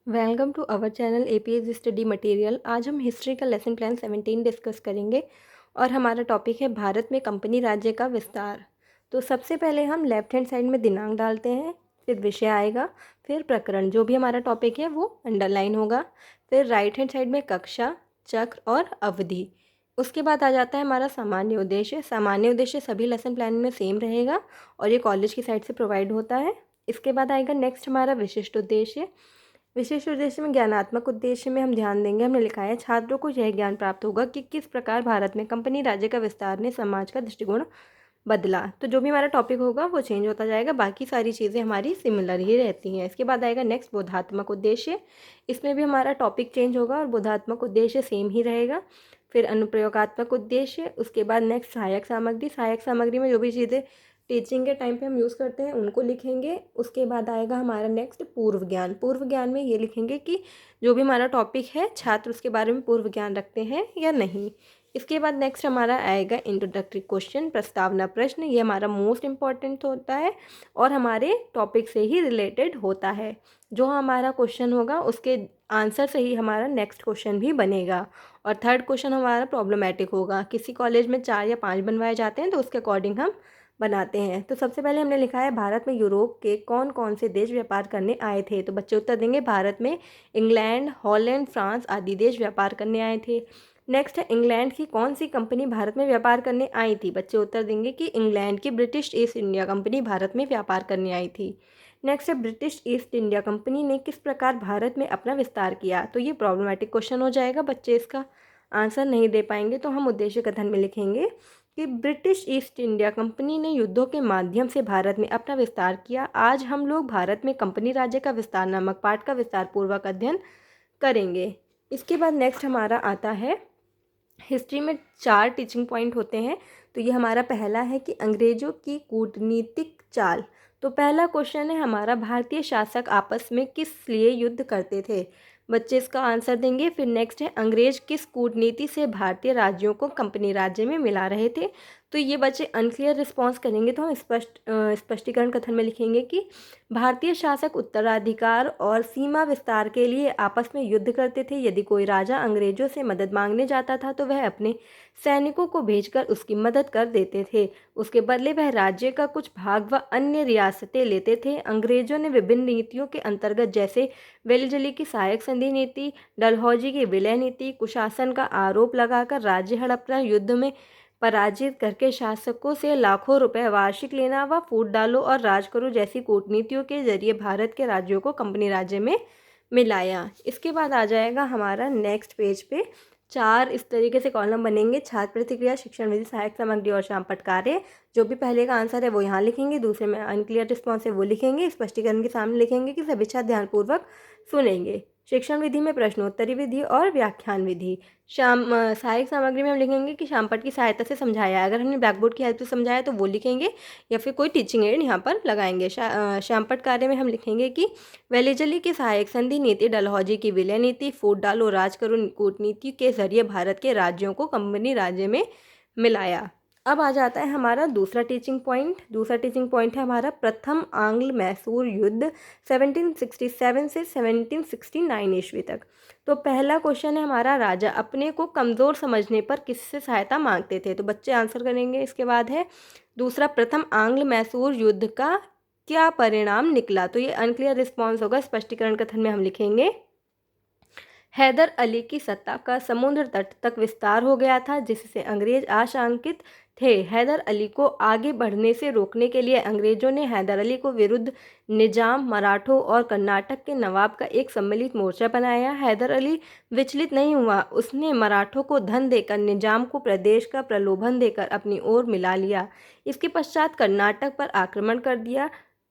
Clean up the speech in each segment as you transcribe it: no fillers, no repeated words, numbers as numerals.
Welcome to our channel APS study material. आज हम history का लेसन प्लान 17 डिस्कस करेंगे और हमारा टॉपिक है भारत में कंपनी राज्य का विस्तार। तो सबसे पहले हम लेफ्ट हैंड साइड में दिनांक डालते हैं, फिर विषय आएगा, फिर प्रकरण, जो भी हमारा टॉपिक है वो अंडरलाइन होगा, फिर राइट हैंड साइड में कक्षा, चक्र और अवधि। उसके बाद आ जाता है हमारा सामान्य उद्देश्य। सामान्य उद्देश्य सभी लेसन प्लान में सेम रहेगा और ये कॉलेज की साइड से प्रोवाइड होता है। इसके बाद आएगा नेक्स्ट हमारा विशिष्ट उद्देश्य। विशेष उद्देश्य में ज्ञानात्मक उद्देश्य में हम ध्यान देंगे, हमने लिखा है छात्रों को यह ज्ञान प्राप्त होगा कि किस प्रकार भारत में कंपनी राज्य का विस्तार ने समाज का दृष्टिकोण बदला। तो जो भी हमारा टॉपिक होगा वो चेंज होता जाएगा, बाकी सारी चीज़ें हमारी सिमिलर ही रहती हैं। इसके बाद आएगा नेक्स्ट बोधात्मक उद्देश्य। इसमें भी हमारा टॉपिक चेंज होगा और बोधात्मक उद्देश्य सेम ही रहेगा। फिर अनुप्रयोगात्मक उद्देश्य, उसके बाद नेक्स्ट सहायक सामग्री। सहायक सामग्री में जो भी चीज़ें टीचिंग के टाइम पे हम यूज़ करते हैं उनको लिखेंगे। उसके बाद आएगा हमारा नेक्स्ट पूर्व ज्ञान। पूर्व ज्ञान में ये लिखेंगे कि जो भी हमारा टॉपिक है छात्र उसके बारे में पूर्व ज्ञान रखते हैं या नहीं। इसके बाद नेक्स्ट हमारा आएगा इंट्रोडक्टरी क्वेश्चन, प्रस्तावना प्रश्न। ये हमारा मोस्ट इम्पॉर्टेंट होता है और हमारे टॉपिक से ही रिलेटेड होता है। जो हमारा क्वेश्चन होगा उसके आंसर से ही हमारा नेक्स्ट क्वेश्चन भी बनेगा। और थर्ड क्वेश्चन हमारा प्रॉब्लमेटिक होगा। किसी कॉलेज में 4 या 5 बनवाए जाते हैं तो उसके अकॉर्डिंग हम बनाते हैं। तो सबसे पहले हमने लिखा है भारत में यूरोप के कौन कौन से देश व्यापार करने आए थे। तो बच्चे उत्तर देंगे भारत में इंग्लैंड, हॉलैंड, फ्रांस आदि देश व्यापार करने आए थे। नेक्स्ट है इंग्लैंड की कौन सी कंपनी भारत में व्यापार करने आई थी। बच्चे उत्तर देंगे कि इंग्लैंड की British east India company Bharat में व्यापार करने आई थी। नेक्स्ट है ब्रिटिश ईस्ट इंडिया कंपनी ने किस प्रकार भारत में अपना विस्तार किया। तो ये प्रॉब्लमेटिक क्वेश्चन हो जाएगा, बच्चे इसका आंसर नहीं दे पाएंगे तो हम उद्देश्य कथन में लिखेंगे कि ब्रिटिश ईस्ट इंडिया कंपनी ने युद्धों के माध्यम से भारत में अपना विस्तार किया। आज हम लोग भारत में कंपनी राज्य का विस्तार नामक पाठ का विस्तार पूर्वक अध्ययन करेंगे। इसके बाद नेक्स्ट हमारा आता है हिस्ट्री में 4 टीचिंग पॉइंट होते हैं। तो ये हमारा पहला है कि अंग्रेजों की कूटनीतिक चाल। तो पहला क्वेश्चन है हमारा भारतीय शासक आपस में किस लिए युद्ध करते थे। बच्चे इसका आंसर देंगे। फिर नेक्स्ट है अंग्रेज किस कूटनीति से भारतीय राज्यों को कंपनी राज्य में मिला रहे थे। तो ये बच्चे अनक्लियर रिस्पॉन्स करेंगे तो हम स्पष्टीकरण कथन में लिखेंगे कि भारतीय शासक उत्तराधिकार और सीमा विस्तार के लिए आपस में युद्ध करते थे। यदि कोई राजा अंग्रेजों से मदद मांगने जाता था तो वह अपने सैनिकों को भेजकर उसकी मदद कर देते थे। उसके बदले वह राज्य का कुछ भाग व अन्य रियासतें लेते थे। अंग्रेजों ने विभिन्न नीतियों के अंतर्गत जैसे वेलिजली की सहायक संधि नीति, डलहौजी की विलय नीति, कुशासन का आरोप लगाकर राज्य हड़पना, युद्ध में पराजित करके शासकों से लाखों रुपए वार्षिक लेना व फूट डालो और राज करो जैसी कूटनीतियों के जरिए भारत के राज्यों को कंपनी राज्य में मिलाया। इसके बाद आ जाएगा हमारा नेक्स्ट पेज पे 4 इस तरीके से कॉलम बनेंगे। छात्र प्रतिक्रिया, शिक्षण विधि, सहायक सामग्री और शामपट कार्य। जो भी पहले का आंसर है वो यहाँ लिखेंगे, दूसरे में अनक्लियर रिस्पॉन्स है वो लिखेंगे, स्पष्टीकरण के सामने लिखेंगे कि सभी छात्र ध्यानपूर्वक सुनेंगे। शिक्षण विधि में प्रश्नोत्तरी विधि और व्याख्यान विधि। सहायक सामग्री में हम लिखेंगे कि शामपट की सहायता से समझाया। अगर हमने ब्लैक बोर्ड की हेल्प से समझाया तो वो लिखेंगे या फिर कोई टीचिंग एड यहाँ पर लगाएंगे। शामपट कार्य में हम लिखेंगे कि वेलिजली की सहायक संधि नीति, डलहौजी की विलय नीति, फूट डालो राज करो कूटनीति के जरिए भारत के राज्यों को कंपनी राज्य में मिलाया। अब आ जाता है हमारा दूसरा टीचिंग पॉइंट। दूसरा टीचिंग पॉइंट है हमारा प्रथम आंग्ल मैसूर युद्ध 1767 से 1769 ईस्वी तक। तो पहला क्वेश्चन है हमारा राजा अपने को कमज़ोर समझने पर किससे सहायता मांगते थे। तो बच्चे आंसर करेंगे। इसके बाद है दूसरा प्रथम आंग्ल मैसूर युद्ध का क्या परिणाम निकला। तो ये अनक्लियर रिस्पॉन्स होगा, स्पष्टीकरण कथन में हम लिखेंगे हैदर अली की सत्ता का समुद्र तट तक विस्तार हो गया था जिससे अंग्रेज आशंकित थे। हैदर अली को आगे बढ़ने से रोकने के लिए अंग्रेजों ने हैदर अली को विरुद्ध निजाम, मराठों और कर्नाटक के नवाब का एक सम्मिलित मोर्चा बनाया। हैदर अली विचलित नहीं हुआ, उसने मराठों को धन देकर निजाम को प्रदेश का प्रलोभन देकर अपनी ओर मिला लिया। इसके पश्चात कर्नाटक पर आक्रमण कर दिया।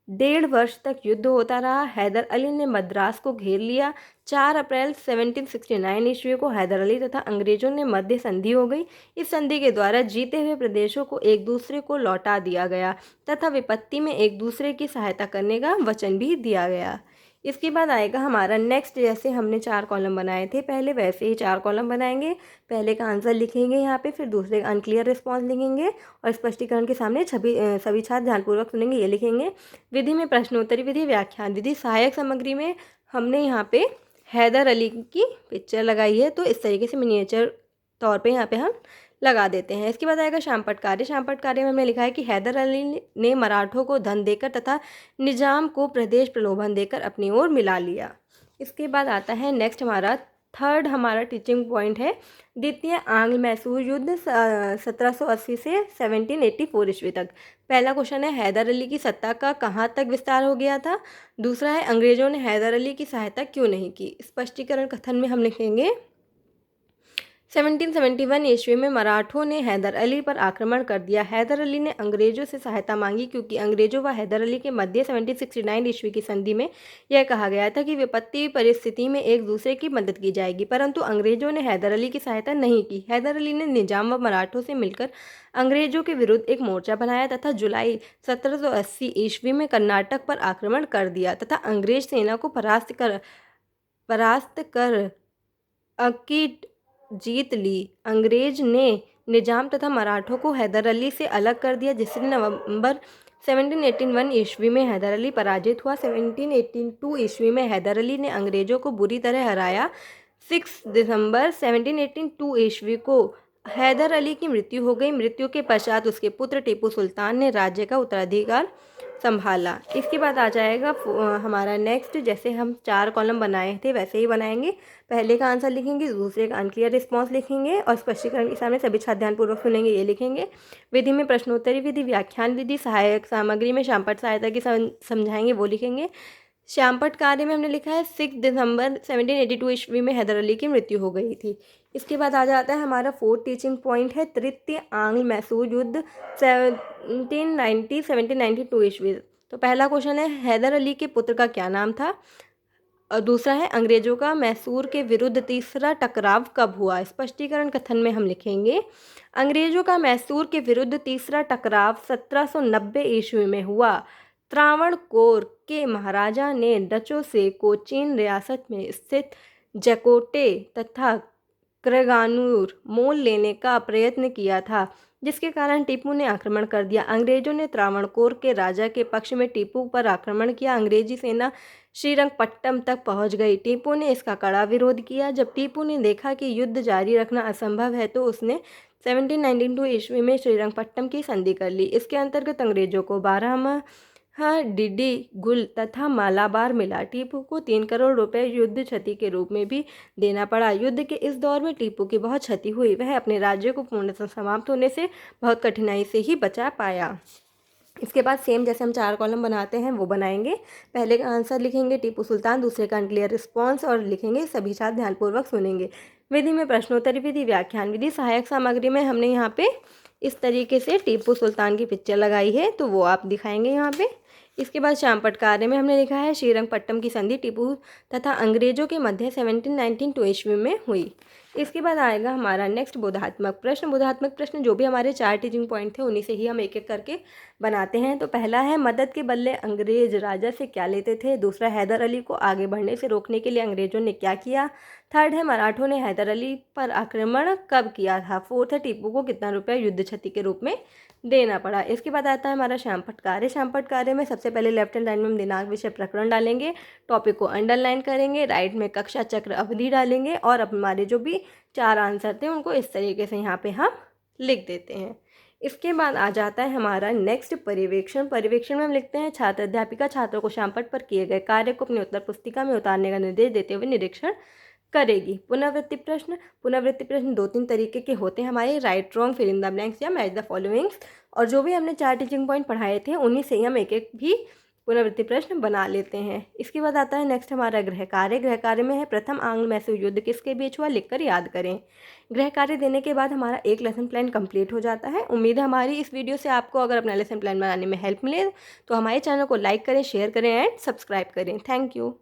1.5 वर्ष तक युद्ध होता रहा। हैदर अली ने मद्रास को घेर लिया। 4 अप्रैल 1769 ईस्वी को हैदर अली तथा अंग्रेजों ने मध्य संधि हो गई। इस संधि के द्वारा जीते हुए प्रदेशों को एक दूसरे को लौटा दिया गया तथा विपत्ति में एक दूसरे की सहायता करने का वचन भी दिया गया। इसके बाद आएगा हमारा नेक्स्ट, जैसे हमने 4 कॉलम बनाए थे पहले वैसे ही 4 कॉलम बनाएंगे। पहले का आंसर लिखेंगे यहाँ पे, फिर दूसरे का अनक्लियर रिस्पॉन्स लिखेंगे और स्पष्टीकरण के सामने सभी छात्र ध्यानपूर्वक सुनेंगे ये लिखेंगे। विधि में प्रश्नोत्तरी विधि, व्याख्यान विधि। सहायक सामग्री में हमने यहाँ पे हैदर अली की पिक्चर लगाई है, तो इस तरीके से मिनिएचर तौर पे यहाँ पे हम लगा देते हैं। इसके बाद आएगा श्यामपट्ट कार्य। श्यामपट्ट कार्य में हमने लिखा है कि हैदर अली ने मराठों को धन देकर तथा निजाम को प्रदेश प्रलोभन देकर अपनी ओर मिला लिया। इसके बाद आता है नेक्स्ट हमारा थर्ड हमारा टीचिंग पॉइंट है द्वितीय आंग्ल मैसूर युद्ध 1780 से 1784 ईस्वी तक। पहला क्वेश्चन है हैदर अली की सत्ता का कहाँ तक विस्तार हो गया था। दूसरा है अंग्रेजों ने हैदर अली की सहायता क्यों नहीं की। स्पष्टीकरण कथन में हम लिखेंगे 1771 ईस्वी में मराठों ने हैदर अली पर आक्रमण कर दिया। हैदर अली ने अंग्रेजों से सहायता मांगी क्योंकि अंग्रेजों व हैदर अली के मध्य 1769 ईस्वी की संधि में यह कहा गया था कि विपत्ति परिस्थिति में एक दूसरे की मदद की जाएगी, परंतु अंग्रेजों ने हैदर अली की सहायता नहीं की। हैदर अली ने निजाम व मराठों से मिलकर अंग्रेजों के विरुद्ध एक मोर्चा बनाया तथा जुलाई 1780 ईस्वी में कर्नाटक पर आक्रमण कर दिया तथा अंग्रेज सेना को परास्त कर अकीट जीत ली। अंग्रेज ने निजाम तथा मराठों को हैदर अली से अलग कर दिया, जिससे नवंबर 1781 ईस्वी में हैदर अली पराजित हुआ। 1782 ईस्वी में हैदर अली ने अंग्रेजों को बुरी तरह हराया। 6 दिसंबर 1782 ईस्वी को हैदर अली की मृत्यु हो गई। मृत्यु के पश्चात उसके पुत्र टीपू सुल्तान ने राज्य का उत्तराधिकार संभाला। इसके बाद आ जाएगा हमारा नेक्स्ट, जैसे हम 4 कॉलम बनाए थे वैसे ही बनाएंगे। पहले का आंसर लिखेंगे, दूसरे का अनक्लियर रिस्पॉन्स लिखेंगे और स्पष्टीकरण के सामने सभी छात्र ध्यानपूर्वक सुनेंगे ये लिखेंगे। विधि में प्रश्नोत्तरी विधि, व्याख्यान विधि, सहायक सामग्री में श्यामपट्ट सहायता की समझाएंगे वो लिखेंगे। श्यामपट्ट कार्य में हमने लिखा है 6 दिसंबर 1782 ईस्वी में हैदर अली की मृत्यु हो गई थी। इसके बाद आ जाता है हमारा 4th टीचिंग पॉइंट है तृतीय आंग्ल मैसूर युद्ध 1792 ईस्वी। तो पहला क्वेश्चन है हैदर अली के पुत्र का क्या नाम था और दूसरा है अंग्रेजों का मैसूर के विरुद्ध तीसरा टकराव कब हुआ। स्पष्टीकरण कथन में हम लिखेंगे अंग्रेजों का मैसूर के विरुद्ध तीसरा टकराव 1790 ईस्वी में हुआ। त्रावणकोर के महाराजा ने डचों से कोचीन रियासत में स्थित जकोटे तथा क्रगानूर मोल लेने का प्रयत्न किया था, जिसके कारण टीपू ने आक्रमण कर दिया। अंग्रेजों ने त्रावणकोर के राजा के पक्ष में टीपू पर आक्रमण किया। अंग्रेजी सेना श्रीरंगपट्टम तक पहुंच गई। टीपू ने इसका कड़ा विरोध किया। जब टीपू ने देखा कि युद्ध जारी रखना असंभव है तो उसने 1792 ईस्वी में श्रीरंगपट्टम की संधि कर ली। इसके अंतर्गत अंग्रेजों को 12 डिडी गुल तथा मालाबार मिला। टीपू को 3 करोड़ रुपए युद्ध क्षति के रूप में भी देना पड़ा। युद्ध के इस दौर में टीपू की बहुत क्षति हुई। वह अपने राज्य को पूर्णतः समाप्त होने से बहुत कठिनाई से ही बचा पाया। इसके बाद सेम जैसे हम 4 कॉलम बनाते हैं वो बनाएंगे। पहले का आंसर लिखेंगे टीपू सुल्तान, दूसरे का अनक्लियर रिस्पॉन्स और लिखेंगे सभी छात्र ध्यानपूर्वक सुनेंगे। विधि में प्रश्नोत्तरी विधि, व्याख्यान विधि, सहायक सामग्री में हमने यहाँ पे इस तरीके से टीपू सुल्तान की पिक्चर लगाई है तो वो आप दिखाएंगे यहाँ पे। इसके बाद श्यामपट्ट कार्य में हमने लिखा है श्रीरंगपट्टम की संधि टीपू तथा अंग्रेजों के मध्य 1792 ईस्वी में हुई। इसके बाद आएगा हमारा नेक्स्ट बोधात्मक प्रश्न। बोधात्मक प्रश्न जो भी हमारे 4 टीचिंग पॉइंट थे उन्हीं से ही हम एक एक करके बनाते हैं। तो पहला है मदद के बदले अंग्रेज राजा से क्या लेते थे। दूसरा हैदर अली को आगे बढ़ने से रोकने के लिए अंग्रेजों ने क्या किया। थर्ड है मराठों ने हैदर अली पर आक्रमण कब किया था। फोर्थ है टीपू को कितना रुपया युद्ध क्षति के रूप में देना पड़ा। इसके बाद आता है हमारा श्यामपट्ट कार्य। श्यामपट्ट कार्य में सबसे पहले लेफ्ट हैंड लाइन में हम दिनांक विषय प्रकरण डालेंगे, टॉपिक को अंडरलाइन करेंगे, राइट में कक्षा चक्र अवधि डालेंगे और हमारे जो भी 4 आंसर थे उनको इस तरीके से यहाँ पे हम लिख देते हैं। इसके बाद आ जाता है हमारा नेक्स्ट पर्यवेक्षण। पर्यवेक्षण में हम लिखते हैं छात्र अध्यापिका छात्रों को श्यामपट्ट पर किए गए कार्य को अपनी उत्तर पुस्तिका में उतारने का निर्देश देते हुए निरीक्षण करेगी। पुनरावृत्ति प्रश्न। पुनरावृत्ति प्रश्न 2-3 तरीके के होते हैं हमारे, right wrong, fill in the blanks या मैच द फॉलोइंग्स। और जो भी हमने 4 टीचिंग पॉइंट पढ़ाए थे उन्हीं से ही हम एक एक भी पुनरावृत्ति प्रश्न बना लेते हैं। इसके बाद आता है नेक्स्ट हमारा गृह कार्य। गृह कार्य में है प्रथम आंग्ल मैसूर युद्ध किसके बीच हुआ, लिखकर याद करें। गृह कार्य देने के बाद हमारा एक लेसन प्लान कंप्लीट हो जाता है। उम्मीद है हमारी इस वीडियो से आपको अगर अपना लेसन प्लान बनाने में हेल्प मिले तो हमारे चैनल को लाइक करें, शेयर करें एंड सब्सक्राइब करें। Thank you.